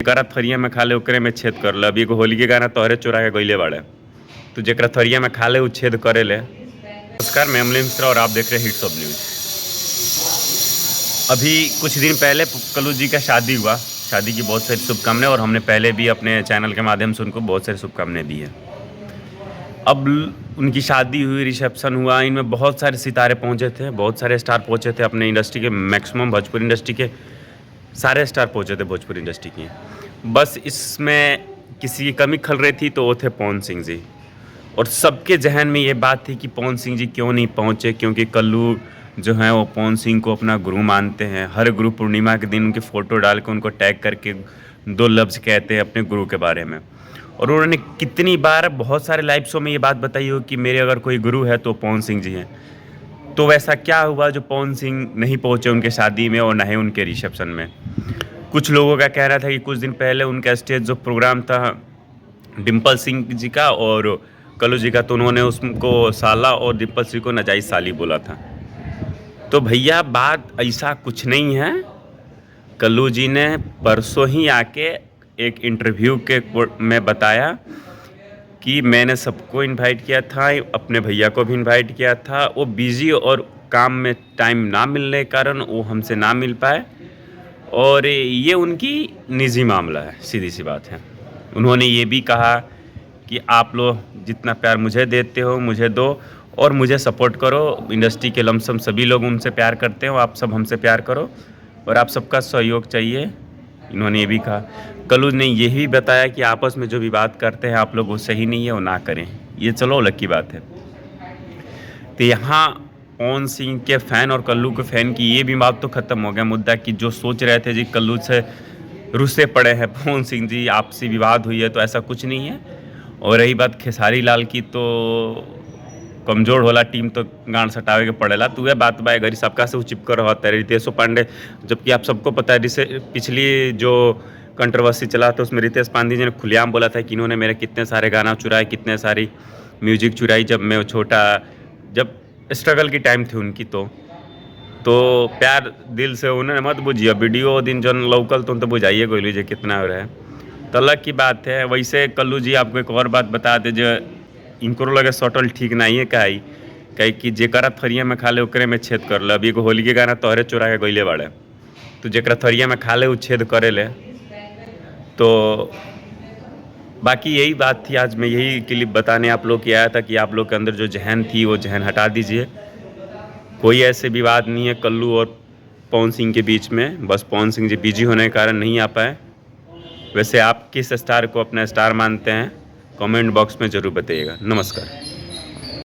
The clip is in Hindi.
जेकरा थरिया में खा ले ओकरे में छेद कर ले। अभी एगो होली के गाना तोहरे चोरा के गइले बाड़े, तो जेकरा थरिया में खा ले उ छेद करे ले। नमस्कार, मैं अमली मिश्रा और आप देख रहे हैं हिट्स ऑफ न्यूज। अभी कुछ दिन पहले कल्लू जी का शादी हुआ। शादी की बहुत सारी शुभकामनाएं, और हमने पहले भी अपने चैनल के माध्यम से उनको बहुत सारी शुभकामनाएं दी है। अब उनकी शादी हुई, रिसेप्शन हुआ, इनमें बहुत सारे सितारे पहुंचे थे, बहुत सारे स्टार पहुंचे थे अपने इंडस्ट्री के। मैक्सिमम भोजपुरी इंडस्ट्री के सारे स्टार पहुंचे थे भोजपुरी इंडस्ट्री की। बस इसमें किसी की कमी खल रही थी, तो वो थे पवन सिंह जी। और सबके जहन में ये बात थी कि पवन सिंह जी क्यों नहीं पहुंचे, क्योंकि कल्लू जो है वो पवन सिंह को अपना गुरु मानते हैं। हर गुरु पूर्णिमा के दिन उनकी फ़ोटो डाल के उनको टैग करके 2 लफ्ज़ कहते हैं अपने गुरु के बारे में। और उन्होंने कितनी बार बहुत सारे लाइव शो में ये बात बताई हो कि मेरे अगर कोई गुरु है तो पवन सिंह जी हैं। तो वैसा क्या हुआ जो पवन सिंह नहीं पहुंचे उनके शादी में और ना ही उनके रिसेप्शन में? कुछ लोगों का कहना था कि कुछ दिन पहले उनका स्टेज जो प्रोग्राम था डिम्पल सिंह जी का और कल्लू जी का, तो उन्होंने उसको साला और डिम्पल सिंह को नाजायज़ साली बोला था। तो भैया बात ऐसा कुछ नहीं है। कल्लू जी ने परसों ही आके एक इंटरव्यू के में बताया कि मैंने सबको इनवाइट किया था, अपने भैया को भी इनवाइट किया था। वो बिज़ी और काम में टाइम ना मिलने के कारण वो हमसे ना मिल पाए, और ये उनकी निजी मामला है, सीधी सी बात है। उन्होंने ये भी कहा कि आप लोग जितना प्यार मुझे देते हो मुझे दो, और मुझे सपोर्ट करो। इंडस्ट्री के लमसम सभी लोग उनसे प्यार करते हो, आप सब हमसे प्यार करो और आप सबका सहयोग चाहिए, इन्होंने ये भी कहा। कल्लू ने यही बताया कि आपस में जो भी बात करते हैं आप लोग वो सही नहीं है, वो ना करें। ये चलो अलग की बात है। तो यहाँ पवन सिंह के फ़ैन और कल्लू के फ़ैन की ये भी बात तो ख़त्म हो गया मुद्दा, कि जो सोच रहे थे जी कल्लू से रुस्से पड़े हैं पवन सिंह जी, आपसी विवाद हुई है, तो ऐसा कुछ नहीं है। और रही बात खेसारी लाल की, तो कमज़ोर होला टीम तो गांड सटावे के पड़ेला। तो वह बात बा गरी सबका से चिपक रहा है रितेशो पांडे। जबकि आप सबको पता है पिछली जो कंट्रोवर्सी चला था उसमें रितेश पांडे जी ने खुलेआम बोला था कि इन्होंने मेरे कितने सारे गाना चुराए, कितने सारी म्यूजिक चुराई जब मैं छोटा, जब स्ट्रगल की टाइम थी उनकी। तो प्यार दिल से उन्होंने मत बुझिए, वीडियो दिन जो लोकल तो बुझाइए कोई लीजिए कितना हो रहा है, तो अलग की बात है। वैसे कल्लू जी आपको एक और बात बता दे, जो इनको लगे सटल ठीक नहीं है कहीं कि जेकरा थरिया में खा ले ओकरे में छेद कर ले। अभी एगो होली के गाना तोहरे चोरा के गइले बाड़े, तो जेकरा थरिया में खा ले उ छेद करे ले। तो बाकी यही बात थी, आज मैं यही क्लिप बताने आप लोग की आया था कि आप लोग के अंदर जो जहन थी वो जहन हटा दीजिए। कोई ऐसे विवाद नहीं है कल्लू और पवन सिंह के बीच में, बस पवन सिंह जी बिजी होने के कारण नहीं आ पाए। वैसे आप किस स्टार को अपना स्टार मानते हैं, कमेंट बॉक्स में ज़रूर बताइएगा। नमस्कार।